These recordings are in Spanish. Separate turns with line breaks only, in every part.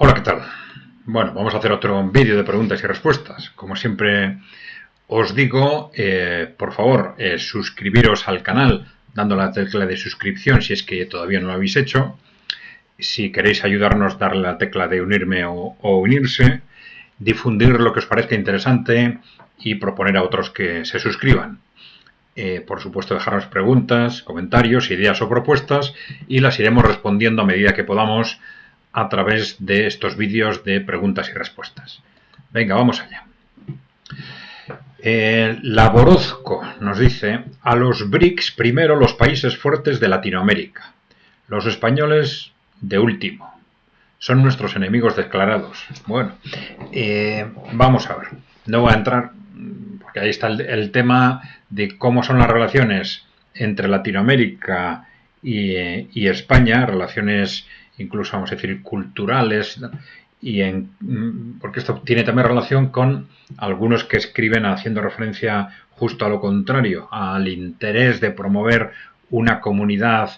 Hola, ¿qué tal? Bueno, vamos a hacer otro vídeo de preguntas y respuestas. Como siempre os digo, por favor, suscribiros al canal dando la tecla de suscripción si es que todavía no lo habéis hecho. Si queréis ayudarnos, darle la tecla de unirme o unirse, difundir lo que os parezca interesante y proponer a otros que se suscriban. Por supuesto, dejarnos preguntas, comentarios, ideas o propuestas y las iremos respondiendo a medida que podamos a través de estos vídeos de preguntas y respuestas. Venga, vamos allá. Laborozco nos dice: a los BRICS primero los países fuertes de Latinoamérica, los españoles de último, son nuestros enemigos declarados. Bueno, vamos a ver, no voy a entrar porque ahí está el tema de cómo son las relaciones entre Latinoamérica y España, relaciones incluso, vamos a decir, culturales, porque esto tiene también relación con algunos que escriben haciendo referencia justo a lo contrario, al interés de promover una comunidad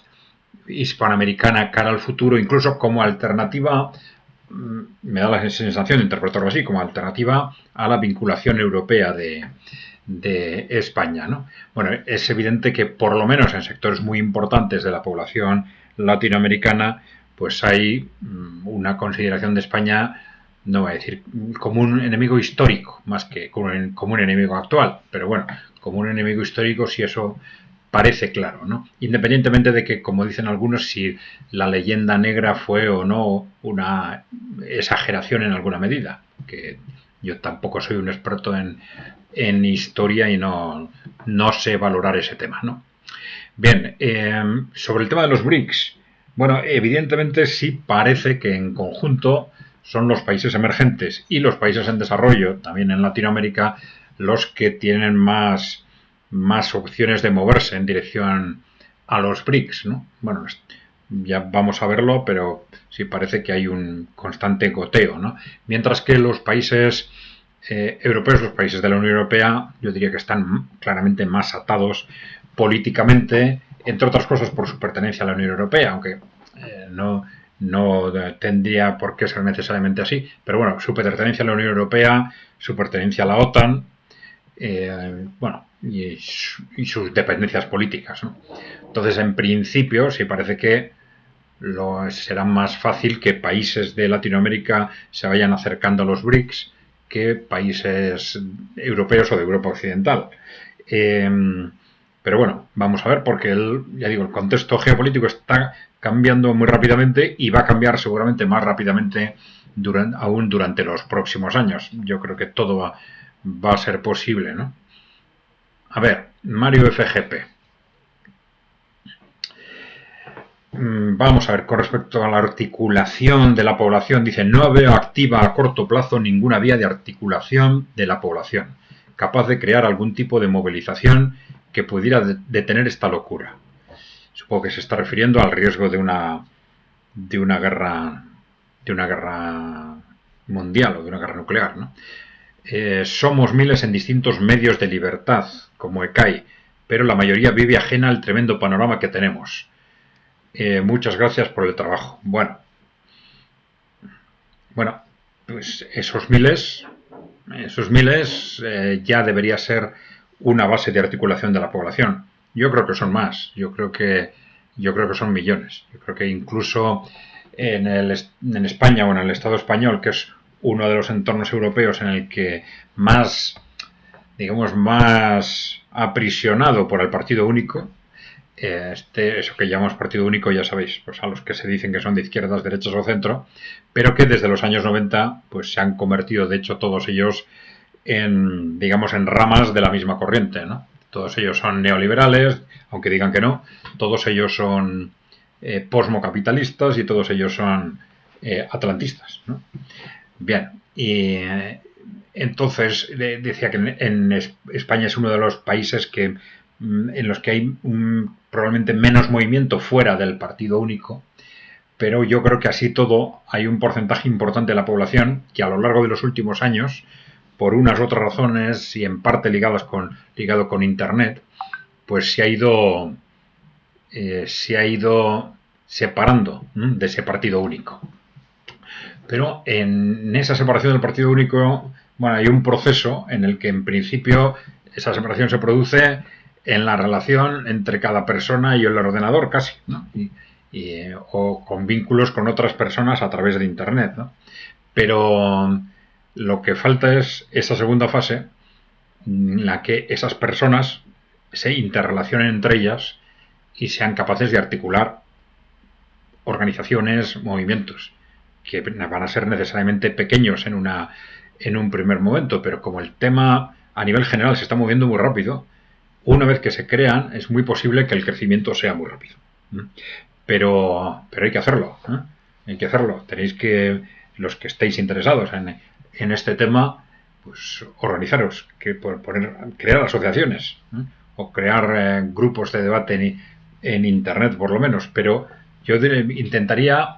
hispanoamericana cara al futuro, incluso como alternativa, me da la sensación de interpretarlo así, como alternativa a la vinculación europea de España, ¿no? Bueno, es evidente que por lo menos en sectores muy importantes de la población latinoamericana, pues hay una consideración de España, no voy a decir como un enemigo histórico, más que como un enemigo actual, pero bueno, como un enemigo histórico, si eso parece claro, ¿no? Independientemente de que, como dicen algunos, si la leyenda negra fue o no una exageración en alguna medida, que yo tampoco soy un experto en historia y no sé valorar ese tema, ¿no? Bien, sobre el tema de los BRICS, bueno, evidentemente sí parece que en conjunto son los países emergentes y los países en desarrollo, también en Latinoamérica, los que tienen más opciones de moverse en dirección a los BRICS, ¿no? Bueno, ya vamos a verlo, pero sí parece que hay un constante goteo, ¿no? Mientras que los países europeos, los países de la Unión Europea, yo diría que están claramente más atados políticamente, entre otras cosas por su pertenencia a la Unión Europea, aunque no tendría por qué ser necesariamente así, pero bueno, su pertenencia a la Unión Europea, su pertenencia a la OTAN, bueno, y sus dependencias políticas, ¿no? Entonces, en principio, sí parece que será más fácil que países de Latinoamérica se vayan acercando a los BRICS que países europeos o de Europa Occidental. Pero bueno, vamos a ver, porque ya digo, el contexto geopolítico está cambiando muy rápidamente y va a cambiar seguramente más rápidamente aún durante los próximos años. Yo creo que todo va a ser posible, ¿no? A ver, Mario FGP. Vamos a ver, con respecto a la articulación de la población, dice: no veo activa a corto plazo ninguna vía de articulación de la población capaz de crear algún tipo de movilización que pudiera detener esta locura. Supongo que se está refiriendo al riesgo de una guerra mundial o de una guerra nuclear, ¿no? Somos miles en distintos medios de libertad, como ECAI, pero la mayoría vive ajena al tremendo panorama que tenemos. Muchas gracias por el trabajo. Bueno, pues esos miles ya debería ser una base de articulación de la población. Yo creo que son más. Yo creo que son millones. Yo creo que incluso en España o en el Estado español, que es uno de los entornos europeos en el que más, digamos, más aprisionado por el partido único, eso que llamamos partido único, ya sabéis, pues a los que se dicen que son de izquierdas, derechas o centro, pero que desde los años 90 pues se han convertido, de hecho, todos ellos digamos, en ramas de la misma corriente, ¿no? Todos ellos son neoliberales, aunque digan que no, todos ellos son posmocapitalistas y todos ellos son atlantistas, ¿no? Bien, y entonces decía que en España es uno de los países en los que hay probablemente menos movimiento fuera del partido único, pero yo creo que así todo hay un porcentaje importante de la población que a lo largo de los últimos años, por unas u otras razones y en parte ligado con Internet, pues se ha ido separando de ese partido único. Pero en esa separación del partido único, bueno, hay un proceso en el que en principio esa separación se produce en la relación entre cada persona y el ordenador casi, ¿no? O con vínculos con otras personas a través de Internet, ¿no? Pero lo que falta es esa segunda fase en la que esas personas se interrelacionen entre ellas y sean capaces de articular organizaciones, movimientos, que van a ser necesariamente pequeños en un primer momento, pero como el tema a nivel general se está moviendo muy rápido, una vez que se crean es muy posible que el crecimiento sea muy rápido. Pero hay que hacerlo, ¿eh? Hay que hacerlo. Tenéis que, los que estéis interesados en este tema, pues organizaros, crear asociaciones, ¿eh? O crear grupos de debate en Internet por lo menos, pero yo intentaría,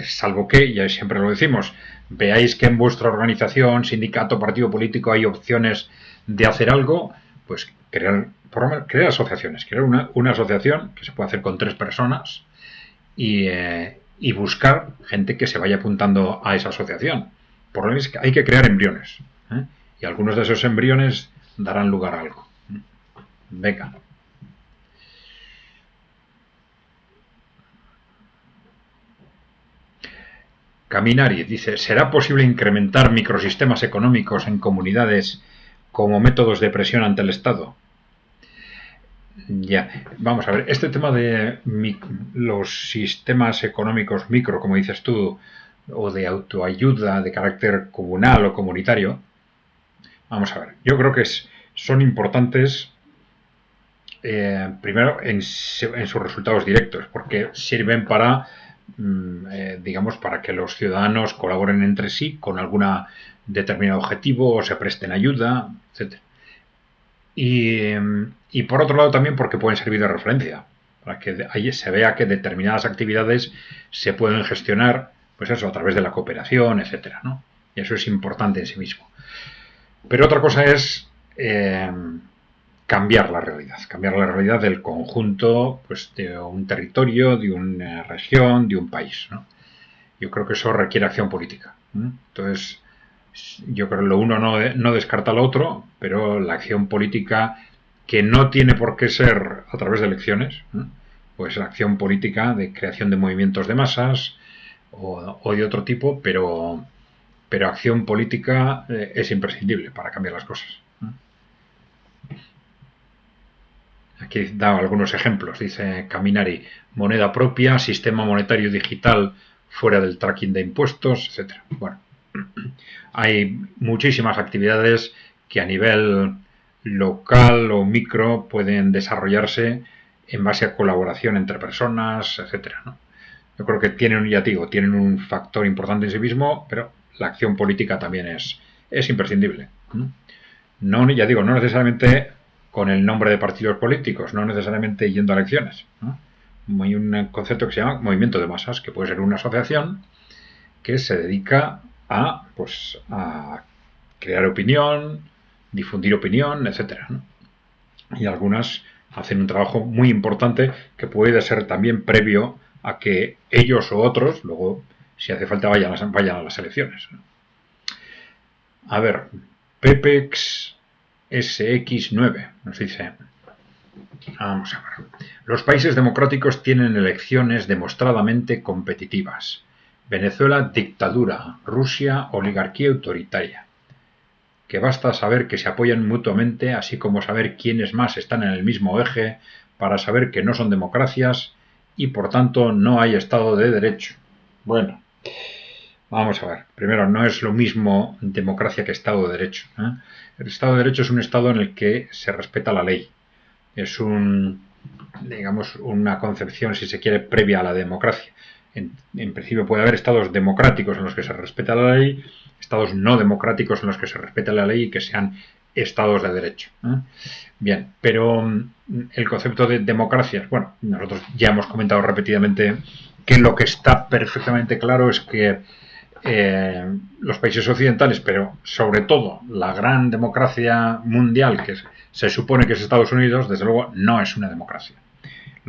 salvo que, ya siempre lo decimos, veáis que en vuestra organización, sindicato, partido político hay opciones de hacer algo, pues crear asociaciones, crear una asociación que se puede hacer con 3 personas y buscar gente que se vaya apuntando a esa asociación. Por lo menos hay que crear embriones, ¿eh? Y algunos de esos embriones darán lugar a algo. Venga. Caminari dice, ¿será posible incrementar microsistemas económicos en comunidades como métodos de presión ante el Estado? Ya, vamos a ver, este tema de los sistemas económicos micro, como dices tú, o de autoayuda de carácter comunal o comunitario, vamos a ver, yo creo que son importantes primero en sus resultados directos, porque sirven para digamos, para que los ciudadanos colaboren entre sí con algún determinado objetivo o se presten ayuda, etc. Y por otro lado también porque pueden servir de referencia, para que ahí se vea que determinadas actividades se pueden gestionar, pues eso, a través de la cooperación, etc., ¿no? Y eso es importante en sí mismo. Pero otra cosa es cambiar la realidad del conjunto, pues, de un territorio, de una región, de un país, ¿no? Yo creo que eso requiere acción política, ¿no? Entonces, yo creo que lo uno no descarta lo otro, pero la acción política, que no tiene por qué ser a través de elecciones, ¿no? Pues la acción política de creación de movimientos de masas o de otro tipo, pero acción política es imprescindible para cambiar las cosas. Aquí da algunos ejemplos, dice Caminari, moneda propia, sistema monetario digital fuera del tracking de impuestos, etc. Bueno, hay muchísimas actividades que a nivel local o micro pueden desarrollarse en base a colaboración entre personas, etc., ¿no? Yo creo que tienen un factor importante en sí mismo, pero la acción política también es imprescindible. No, ya digo, no necesariamente con el nombre de partidos políticos, no necesariamente yendo a elecciones, ¿no? Hay un concepto que se llama movimiento de masas, que puede ser una asociación que se dedica a crear opinión, difundir opinión, etcétera, ¿no? Y algunas hacen un trabajo muy importante que puede ser también previo a que ellos o otros, luego, si hace falta, vayan a las elecciones, ¿no? A ver, Pepex SX9 nos dice, vamos a ver, los países democráticos tienen elecciones demostradamente competitivas. Venezuela, dictadura; Rusia, oligarquía autoritaria. Que basta saber que se apoyan mutuamente, así como saber quiénes más están en el mismo eje, para saber que no son democracias y por tanto no hay Estado de Derecho. Bueno, vamos a ver. Primero, no es lo mismo democracia que Estado de Derecho, ¿eh? El Estado de Derecho es un Estado en el que se respeta la ley. Es digamos, una concepción, si se quiere, previa a la democracia. En principio puede haber estados democráticos en los que se respeta la ley, estados no democráticos en los que se respeta la ley y que sean estados de derecho, ¿eh? Bien, pero el concepto de democracia, bueno, nosotros ya hemos comentado repetidamente que lo que está perfectamente claro es que los países occidentales, pero sobre todo la gran democracia mundial que se supone que es Estados Unidos, desde luego no es una democracia.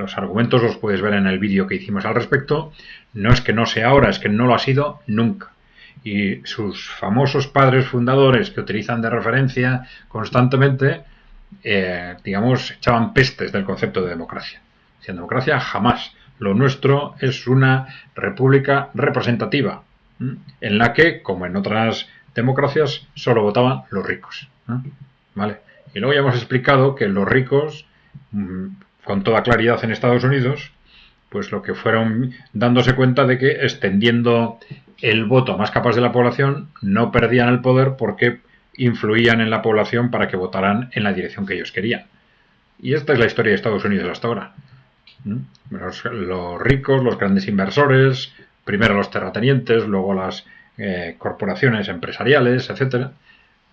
Los argumentos los puedes ver en el vídeo que hicimos al respecto. No es que no sea ahora, es que no lo ha sido nunca. Y sus famosos padres fundadores que utilizan de referencia constantemente, digamos, echaban pestes del concepto de democracia. En democracia jamás. Lo nuestro es una república representativa, en la que, como en otras democracias, solo votaban los ricos. ¿Vale? Y luego ya hemos explicado que los ricos, con toda claridad en Estados Unidos, pues lo que fueron dándose cuenta de que extendiendo el voto a más capas de la población no perdían el poder porque influían en la población para que votaran en la dirección que ellos querían. Y esta es la historia de Estados Unidos hasta ahora. Los ricos, los grandes inversores, primero los terratenientes, luego las corporaciones empresariales, etcétera,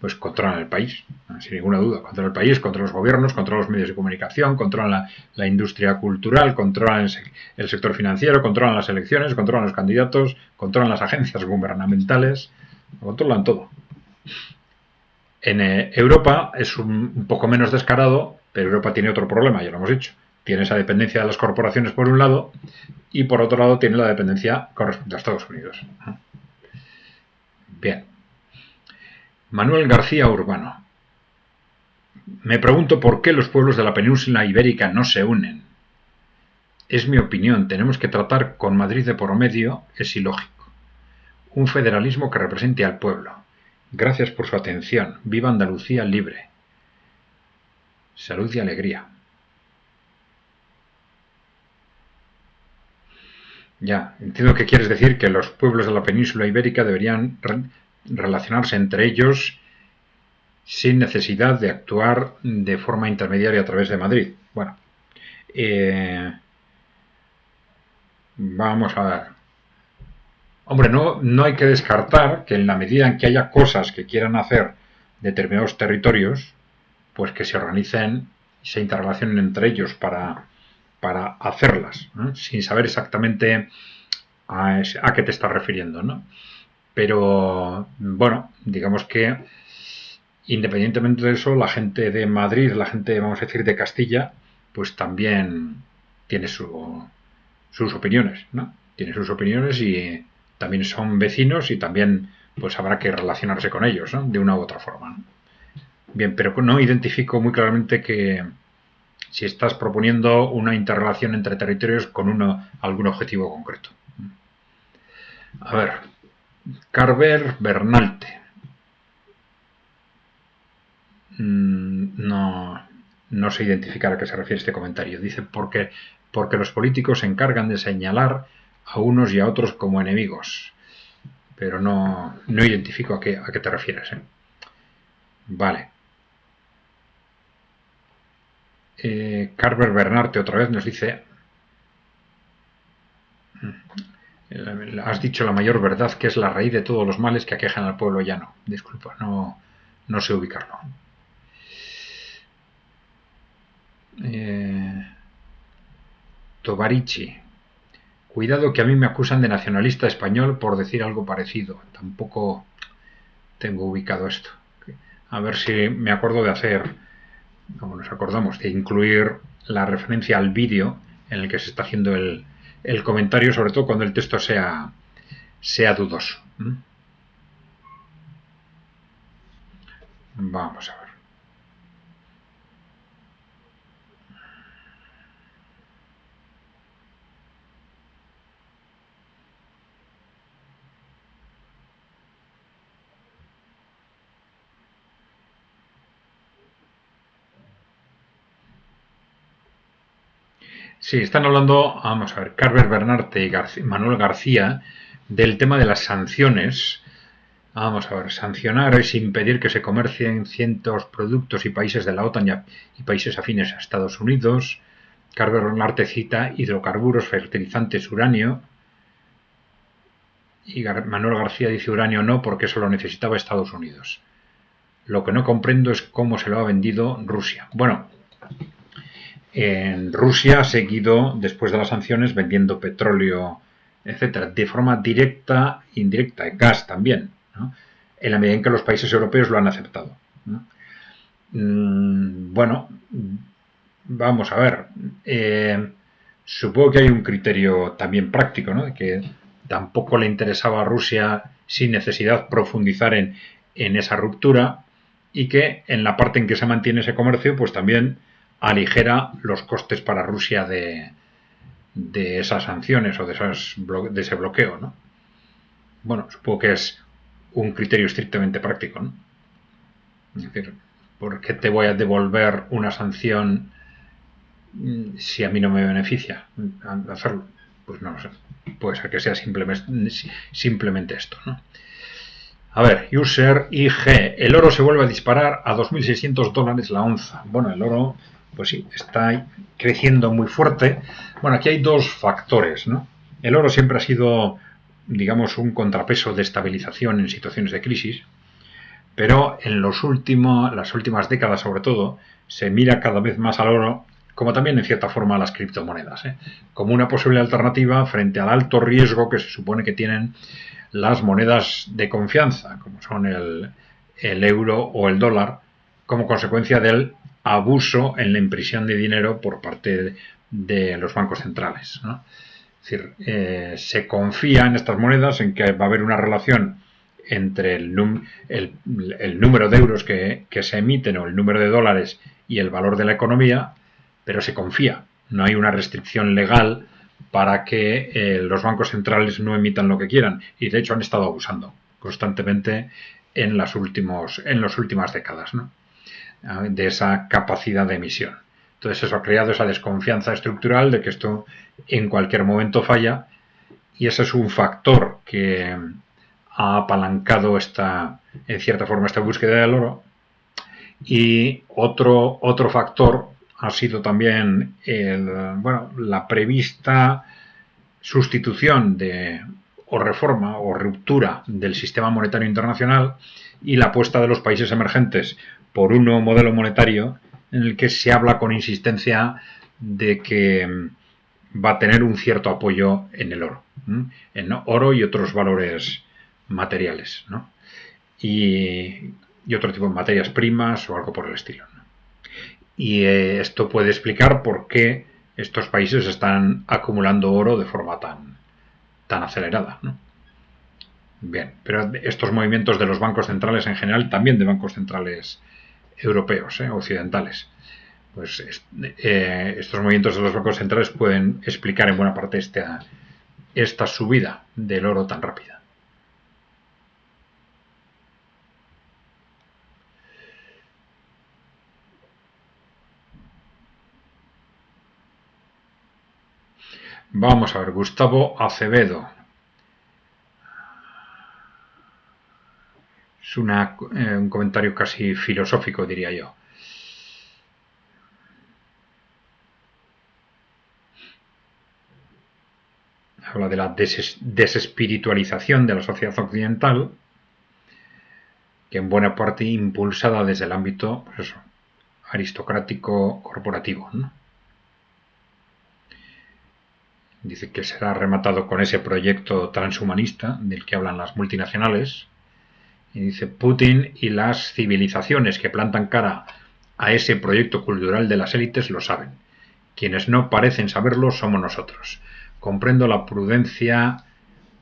pues controlan el país, sin ninguna duda. Controlan el país, controlan los gobiernos, controlan los medios de comunicación, controlan la industria cultural, controlan el sector financiero, controlan las elecciones, controlan los candidatos, controlan las agencias gubernamentales, controlan todo. En Europa es un poco menos descarado, pero Europa tiene otro problema, ya lo hemos dicho. Tiene esa dependencia de las corporaciones por un lado y por otro lado tiene la dependencia con respecto a Estados Unidos. Bien. Manuel García Urbano. Me pregunto por qué los pueblos de la península ibérica no se unen. Es mi opinión, tenemos que tratar con Madrid de por medio, es ilógico. Un federalismo que represente al pueblo. Gracias por su atención. Viva Andalucía libre. Salud y alegría. Ya, entiendo que quieres decir que los pueblos de la península ibérica deberían relacionarse entre ellos sin necesidad de actuar de forma intermediaria a través de Madrid. Bueno, vamos a ver. Hombre, no hay que descartar que en la medida en que haya cosas que quieran hacer determinados territorios, pues que se organicen y se interrelacionen entre ellos para hacerlas, ¿no? Sin saber exactamente a qué te estás refiriendo, ¿no? Pero, bueno, digamos que independientemente de eso, la gente de Madrid, la gente, vamos a decir, de Castilla, pues también tiene sus opiniones, ¿no? Tiene sus opiniones y también son vecinos y también pues habrá que relacionarse con ellos, ¿no? De una u otra forma, ¿no? Bien, pero no identifico muy claramente que si estás proponiendo una interrelación entre territorios con algún objetivo concreto. A ver, Carver Bernalte. No sé identificar a qué se refiere este comentario. Dice, porque los políticos se encargan de señalar a unos y a otros como enemigos. Pero no identifico a qué te refieres. Vale. Carver Bernarte otra vez nos dice, has dicho la mayor verdad, que es la raíz de todos los males que aquejan al pueblo llano. Disculpa, no sé ubicarlo. Tobarichi. Cuidado que a mí me acusan de nacionalista español por decir algo parecido. Tampoco tengo ubicado esto. A ver si me acuerdo de hacer, como nos acordamos, de incluir la referencia al vídeo en el que se está haciendo el comentario, sobre todo cuando el texto sea dudoso. Vamos a ver. Sí, están hablando, vamos a ver, Carver Bernarte y Manuel García, del tema de las sanciones. Vamos a ver, sancionar es impedir que se comercien ciertos productos y países de la OTAN y países afines a Estados Unidos. Carver Bernarte cita hidrocarburos, fertilizantes, uranio. Y Manuel García dice uranio no, porque eso lo necesitaba Estados Unidos. Lo que no comprendo es cómo se lo ha vendido Rusia. Bueno, en Rusia ha seguido, después de las sanciones, vendiendo petróleo, etcétera, de forma directa, indirecta, gas también, ¿no? En la medida en que los países europeos lo han aceptado, ¿no? Bueno, vamos a ver. Supongo que hay un criterio también práctico, ¿no? De que tampoco le interesaba a Rusia sin necesidad profundizar en esa ruptura y que en la parte en que se mantiene ese comercio, pues también aligera los costes para Rusia de esas sanciones o de ese bloqueo, ¿no? Bueno, supongo que es un criterio estrictamente práctico, ¿no? Es decir, ¿por qué te voy a devolver una sanción si a mí no me beneficia hacerlo? Pues no lo sé. Puede ser que sea simplemente esto, ¿no? A ver, user IG. El oro se vuelve a disparar a $2.600 la onza. Bueno, el oro, pues sí, está creciendo muy fuerte. Bueno, aquí hay dos factores, ¿no? El oro siempre ha sido, digamos, un contrapeso de estabilización en situaciones de crisis, pero en las últimas décadas sobre todo, se mira cada vez más al oro, como también en cierta forma a las criptomonedas, como una posible alternativa frente al alto riesgo que se supone que tienen las monedas de confianza, como son el euro o el dólar, como consecuencia del abuso en la impresión de dinero por parte de los bancos centrales, ¿no? Es decir, se confía en estas monedas en que va a haber una relación entre el número de euros que se emiten o el número de dólares y el valor de la economía, pero se confía. No hay una restricción legal para que los bancos centrales no emitan lo que quieran. Y de hecho han estado abusando constantemente en las últimas décadas, ¿no? De esa capacidad de emisión. Entonces eso ha creado esa desconfianza estructural de que esto en cualquier momento falla, y ese es un factor que ha apalancado en cierta forma esta búsqueda del oro. Y otro factor ha sido también la prevista sustitución o reforma o ruptura del sistema monetario internacional y la apuesta de los países emergentes por un nuevo modelo monetario en el que se habla con insistencia de que va a tener un cierto apoyo en el oro, en oro y otros valores materiales, ¿no? y otro tipo de materias primas o algo por el estilo, ¿no? Y esto puede explicar por qué estos países están acumulando oro de forma tan acelerada, ¿no? Bien, pero estos movimientos de los bancos centrales en general, también de bancos centrales europeos, occidentales, pues estos movimientos de los bancos centrales pueden explicar en buena parte esta subida del oro tan rápida. Vamos a ver, Gustavo Acevedo. Es un comentario casi filosófico, diría yo. Habla de la desespiritualización de la sociedad occidental, que en buena parte impulsada desde el ámbito, pues eso, aristocrático corporativo, ¿no? Dice que será rematado con ese proyecto transhumanista del que hablan las multinacionales. Y dice: Putin y las civilizaciones que plantan cara a ese proyecto cultural de las élites lo saben. Quienes no parecen saberlo somos nosotros. Comprendo la prudencia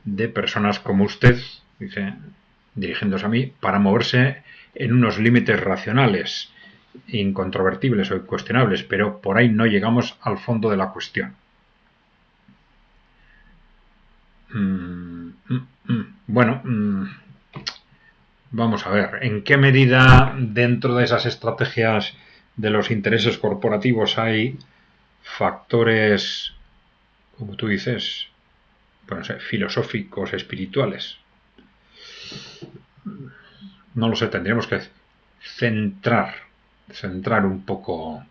de personas como usted, dice, dirigiéndose a mí, para moverse en unos límites racionales, incontrovertibles o incuestionables, pero por ahí no llegamos al fondo de la cuestión. Bueno, vamos a ver, ¿en qué medida dentro de esas estrategias de los intereses corporativos hay factores, como tú dices, bueno, filosóficos, espirituales? No lo sé, tendríamos que centrar un poco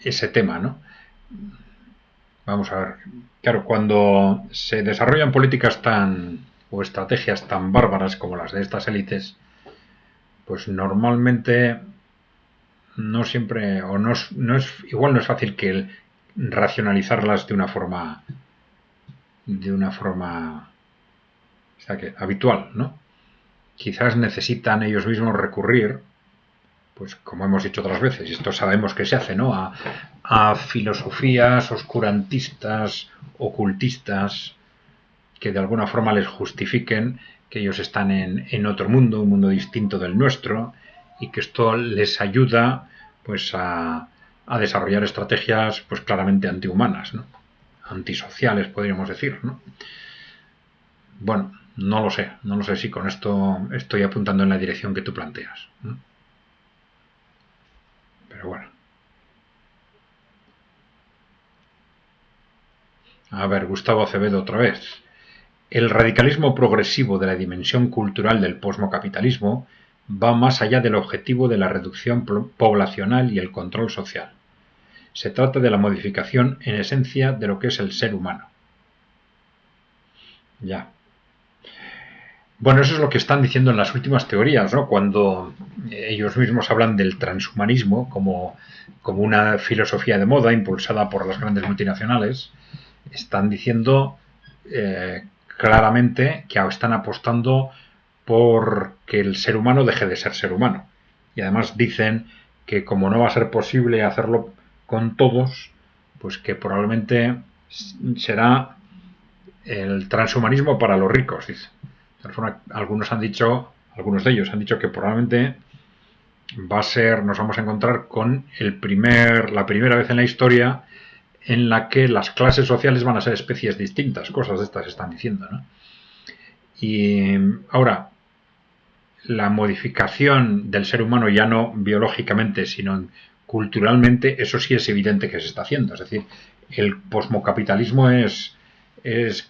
ese tema, ¿no? Vamos a ver, claro, cuando se desarrollan políticas o estrategias tan bárbaras como las de estas élites, pues normalmente no siempre, o igual no es fácil que racionalizarlas de una forma o sea, que habitual, ¿no? Quizás necesitan ellos mismos recurrir pues como hemos dicho otras veces, y esto sabemos que se hace, ¿no? A filosofías oscurantistas, ocultistas, que de alguna forma les justifiquen que ellos están en otro mundo, un mundo distinto del nuestro, y que esto les ayuda pues a desarrollar estrategias pues claramente antihumanas, ¿no? Antisociales, podríamos decir, ¿no? Bueno, no lo sé si con esto estoy apuntando en la dirección que tú planteas, ¿no? Pero bueno. A ver, Gustavo Acevedo otra vez. El radicalismo progresivo de la dimensión cultural del posmocapitalismo va más allá del objetivo de la reducción poblacional y el control social. Se trata de la modificación en esencia de lo que es el ser humano. Ya. Bueno, eso es lo que están diciendo en las últimas teorías, ¿no? Cuando ellos mismos hablan del transhumanismo como una filosofía de moda impulsada por las grandes multinacionales, están diciendo claramente que están apostando por que el ser humano deje de ser ser humano. Y además dicen que como no va a ser posible hacerlo con todos, pues que probablemente será el transhumanismo para los ricos, dice. Algunos de ellos han dicho que probablemente nos vamos a encontrar con la primera vez en la historia en la que las clases sociales van a ser especies distintas, cosas de estas están diciendo, ¿no? Y ahora, la modificación del ser humano ya no biológicamente, sino culturalmente, eso sí es evidente que se está haciendo. Es decir, el posmocapitalismo es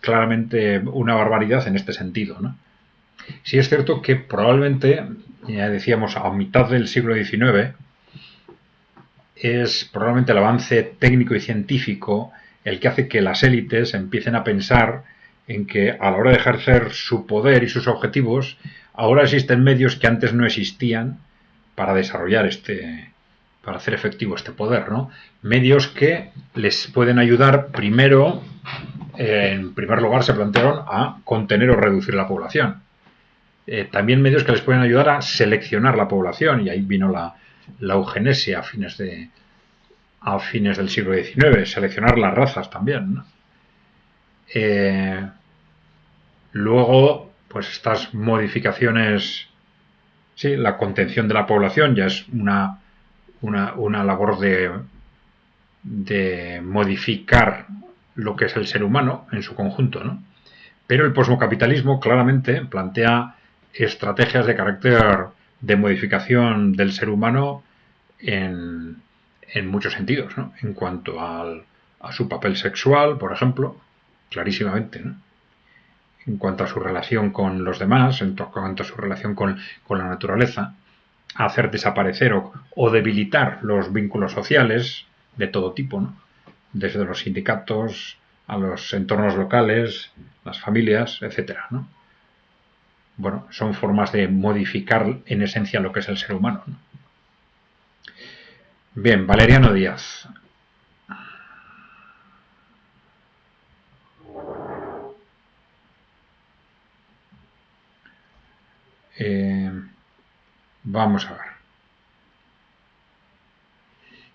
claramente una barbaridad en este sentido, ¿no? Sí es cierto que probablemente, ya decíamos, a mitad del siglo XIX, es probablemente el avance técnico y científico el que hace que las élites empiecen a pensar en que a la hora de ejercer su poder y sus objetivos, ahora existen medios que antes no existían para desarrollar para hacer efectivo este poder, ¿no? Medios que les pueden ayudar primero, en primer lugar se plantearon a contener o reducir la población. También medios que les pueden ayudar a seleccionar la población, y ahí vino la eugenesia a fines del siglo XIX, seleccionar las razas también, ¿no? Luego, pues estas modificaciones, sí, la contención de la población ya es una labor de modificar lo que es el ser humano en su conjunto, ¿no? Pero el posmocapitalismo claramente plantea estrategias de carácter de modificación del ser humano en muchos sentidos, ¿no? En cuanto a su papel sexual, por ejemplo, clarísimamente, ¿no? En cuanto a su relación con los demás, en cuanto a su relación con la naturaleza, a hacer desaparecer o debilitar los vínculos sociales de todo tipo, ¿no? Desde los sindicatos a los entornos locales, las familias, etcétera, ¿no? Bueno, son formas de modificar en esencia lo que es el ser humano, ¿no? Bien, Valeriano Díaz. Vamos a ver.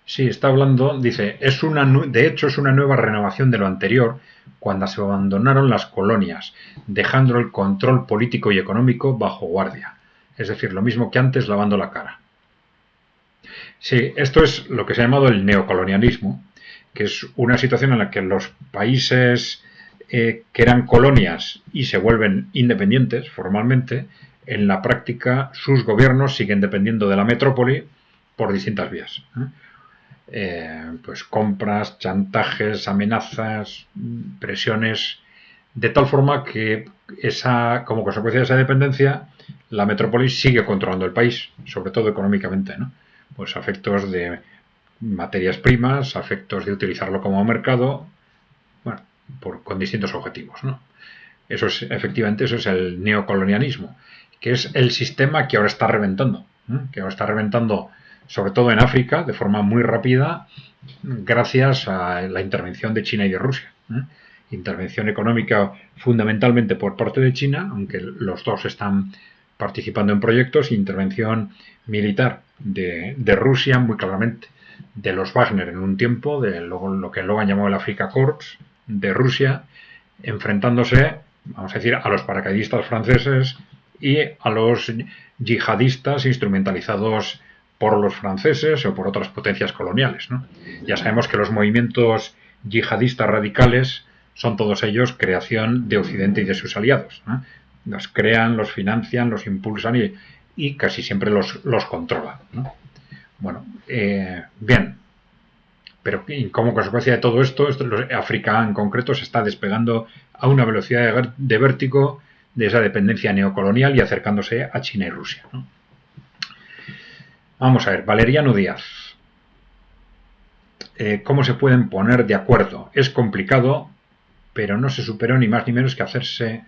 Sí, está hablando, dice, de hecho es una nueva renovación de lo anterior cuando se abandonaron las colonias, dejando el control político y económico bajo guardia. Es decir, lo mismo que antes lavando la cara. Sí, esto es lo que se ha llamado el neocolonialismo, que es una situación en la que los países que eran colonias y se vuelven independientes formalmente, en la práctica sus gobiernos siguen dependiendo de la metrópoli por distintas vías. Pues compras, chantajes, amenazas, presiones, de tal forma que como consecuencia de esa dependencia, la metrópoli sigue controlando el país, sobre todo económicamente, ¿no? Pues a efectos de materias primas, a efectos de utilizarlo como mercado, bueno, con distintos objetivos, ¿no? Efectivamente, eso es el neocolonialismo, que es el sistema que ahora está reventando, sobre todo en África, de forma muy rápida, gracias a la intervención de China y de Rusia. Intervención económica fundamentalmente por parte de China, aunque los dos están participando en proyectos e intervención militar de Rusia, muy claramente, de los Wagner en un tiempo, de lo que luego han llamado el Afrika Korps de Rusia, enfrentándose, vamos a decir, a los paracaidistas franceses y a los yihadistas instrumentalizados por los franceses o por otras potencias coloniales, ¿no? Ya sabemos que los movimientos yihadistas radicales son todos ellos creación de Occidente y de sus aliados, ¿no? Los crean, los financian, los impulsan y casi siempre los controlan, ¿no? Bueno, bien, pero como consecuencia de todo esto, África en concreto se está despegando a una velocidad de vértigo de esa dependencia neocolonial y acercándose a China y Rusia, ¿no? Vamos a ver, Valeriano Díaz. ¿Cómo se pueden poner de acuerdo? Es complicado, pero no se superó ni más ni menos que hacerse...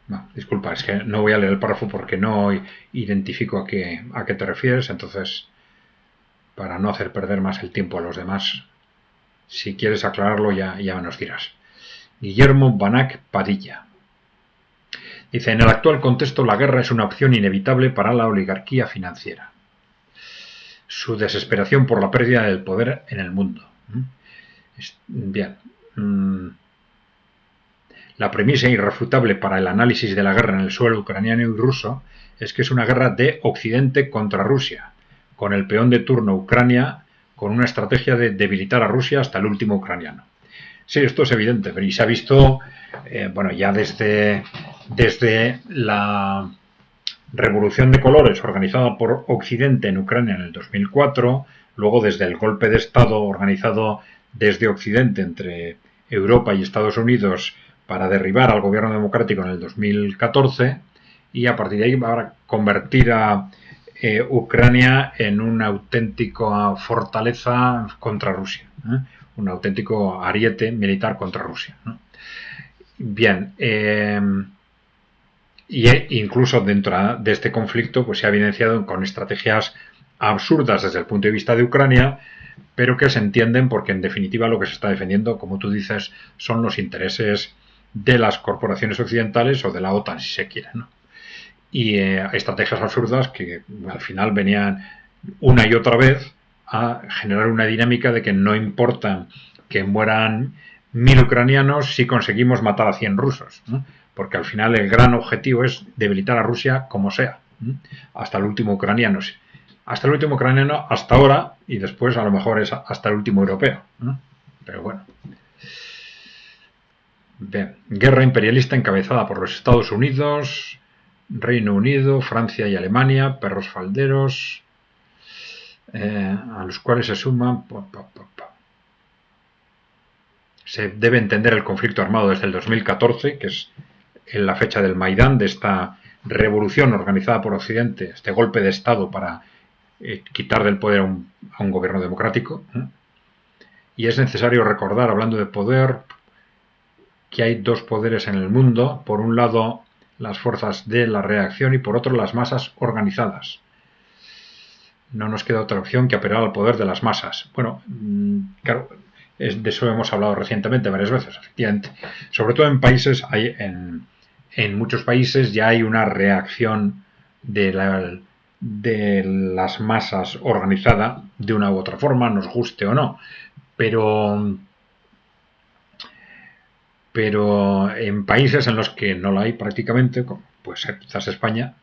No, disculpa, es que no voy a leer el párrafo porque no identifico a qué te refieres, entonces, para no hacer perder más el tiempo a los demás, si quieres aclararlo ya nos dirás. Guillermo Banac Padilla. Dice, en el actual contexto la guerra es una opción inevitable para la oligarquía financiera. Su desesperación por la pérdida del poder en el mundo. Bien. La premisa irrefutable para el análisis de la guerra en el suelo ucraniano y ruso es que es una guerra de Occidente contra Rusia, con el peón de turno Ucrania, con una estrategia de debilitar a Rusia hasta el último ucraniano. Sí, esto es evidente, pero y se ha visto, bueno, ya desde la Revolución de Colores organizada por Occidente en Ucrania en el 2004, luego desde el golpe de Estado organizado desde Occidente entre Europa y Estados Unidos para derribar al gobierno democrático en el 2014 y a partir de ahí para convertir a Ucrania en una auténtica fortaleza contra Rusia, un auténtico ariete militar contra Rusia, ¿no? Bien, y incluso dentro de este conflicto pues se ha evidenciado con estrategias absurdas desde el punto de vista de Ucrania, pero que se entienden porque en definitiva lo que se está defendiendo, como tú dices, son los intereses de las corporaciones occidentales o de la OTAN, si se quiere, ¿no? Y estrategias absurdas que al final venían una y otra vez a generar una dinámica de que no importa que mueran 1000 ucranianos si conseguimos matar a 100 rusos, ¿no? Porque al final el gran objetivo es debilitar a Rusia como sea, ¿no? Hasta el último ucraniano. Hasta el último ucraniano hasta ahora y después a lo mejor es hasta el último europeo, ¿no? Pero bueno. Bien. Guerra imperialista encabezada por los Estados Unidos, Reino Unido, Francia y Alemania, perros falderos, a los cuales se suman... Se debe entender el conflicto armado desde el 2014, que es en la fecha del Maidán, de esta revolución organizada por Occidente, este golpe de Estado para quitar del poder a un gobierno democrático. Y es necesario recordar, hablando de poder, que hay dos poderes en el mundo. Por un lado, las fuerzas de la reacción y por otro, las masas organizadas. No nos queda otra opción que apelar al poder de las masas. Bueno, claro, de eso hemos hablado recientemente varias veces, efectivamente. Sobre todo en países, en muchos países ya hay una reacción de las masas organizada de una u otra forma, nos guste o no. Pero en países en los que no la hay prácticamente, como puede ser quizás España,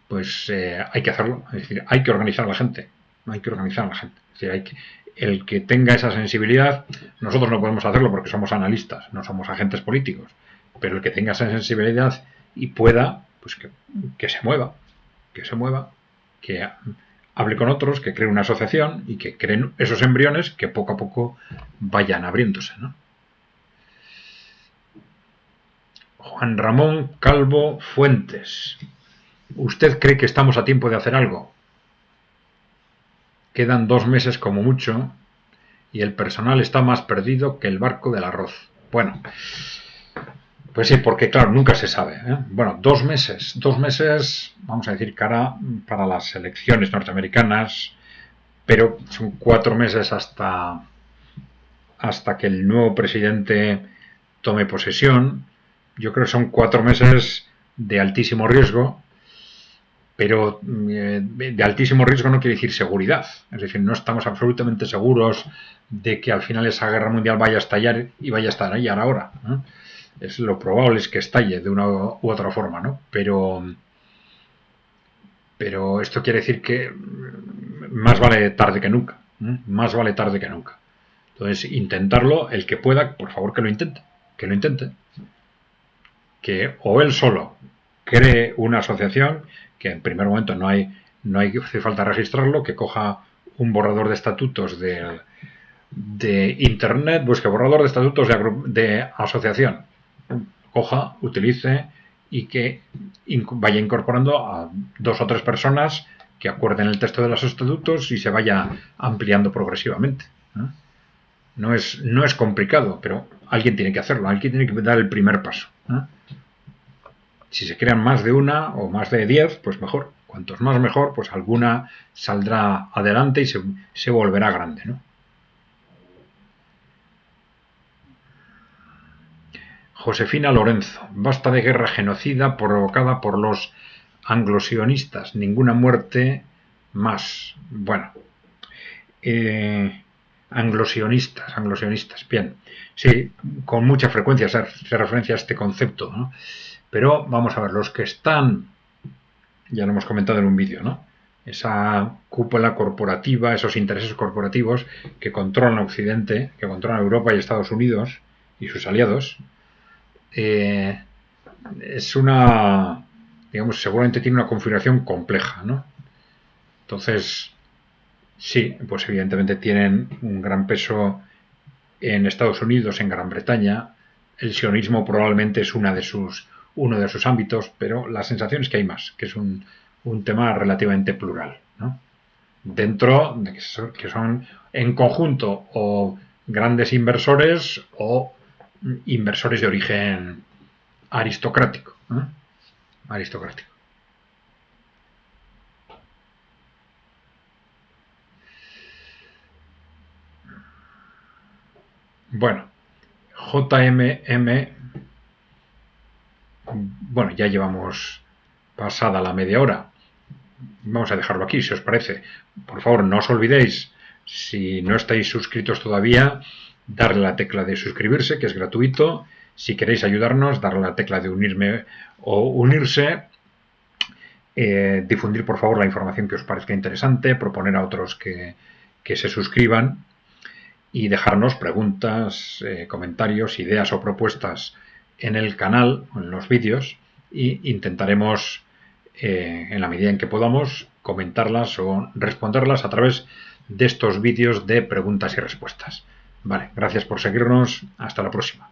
pues hay que hacerlo. Es decir, hay que organizar a la gente. Hay que organizar a la gente. Es decir, el que tenga esa sensibilidad, nosotros no podemos hacerlo porque somos analistas, no somos agentes políticos, pero el que tenga esa sensibilidad y pueda, pues que se mueva, que hable con otros, que cree una asociación y que creen esos embriones que poco a poco vayan abriéndose, ¿no? Juan Ramón Calvo Fuentes. ¿Usted cree que estamos a tiempo de hacer algo? Quedan 2 meses como mucho y el personal está más perdido que el barco del arroz. Bueno, pues sí, porque claro, nunca se sabe, ¿eh? Bueno, 2 meses, vamos a decir, cara para las elecciones norteamericanas, pero son 4 meses hasta que el nuevo presidente tome posesión. yo creo que son 4 meses de altísimo riesgo, pero de altísimo riesgo no quiere decir seguridad. Es decir, no estamos absolutamente seguros de que al final esa guerra mundial vaya a estallar y vaya a estar ahí ahora, ¿no? Es lo probable es que estalle de una u otra forma, ¿no? Pero esto quiere decir que más vale tarde que nunca, ¿eh? Más vale tarde que nunca. Entonces, intentarlo, el que pueda, por favor que lo intente, que o él solo cree una asociación, que en primer momento no hace falta registrarlo, que coja un borrador de estatutos de internet, busque borrador de estatutos de asociación, coja, utilice y que vaya incorporando a 2 o 3 personas que acuerden el texto de los estatutos y se vaya ampliando progresivamente, ¿no? No es complicado, pero alguien tiene que hacerlo, alguien tiene que dar el primer paso, ¿no? Si se crean más de una o más de 10, pues mejor. Cuantos más mejor, pues alguna saldrá adelante y se volverá grande, ¿no? Josefina Lorenzo, basta de guerra genocida provocada por los anglosionistas, ninguna muerte más. Bueno, anglosionistas, bien, sí, con mucha frecuencia se referencia a este concepto, ¿no? Pero vamos a ver, los que están, ya lo hemos comentado en un vídeo, ¿no? Esa cúpula corporativa, esos intereses corporativos que controlan Occidente, que controlan Europa y Estados Unidos y sus aliados, es una, digamos, seguramente tiene una configuración compleja, ¿no? Entonces, sí, pues evidentemente tienen un gran peso en Estados Unidos, en Gran Bretaña. El sionismo probablemente es uno de sus ámbitos, pero la sensación es que hay más, que es un tema relativamente plural, ¿no? Dentro de que son en conjunto o grandes inversores o inversores de origen aristocrático, ¿eh? Aristocrático. Bueno, JMM, bueno, ya llevamos pasada la media hora. Vamos a dejarlo aquí, si os parece. Por favor, no os olvidéis, si no estáis suscritos todavía, darle la tecla de suscribirse, que es gratuito. Si queréis ayudarnos, darle la tecla de unirme o unirse. Difundir, por favor, la información que os parezca interesante, proponer a otros que se suscriban y dejarnos preguntas, comentarios, ideas o propuestas en el canal, en los vídeos, y intentaremos, en la medida en que podamos, comentarlas o responderlas a través de estos vídeos de preguntas y respuestas. Vale, gracias por seguirnos. Hasta la próxima.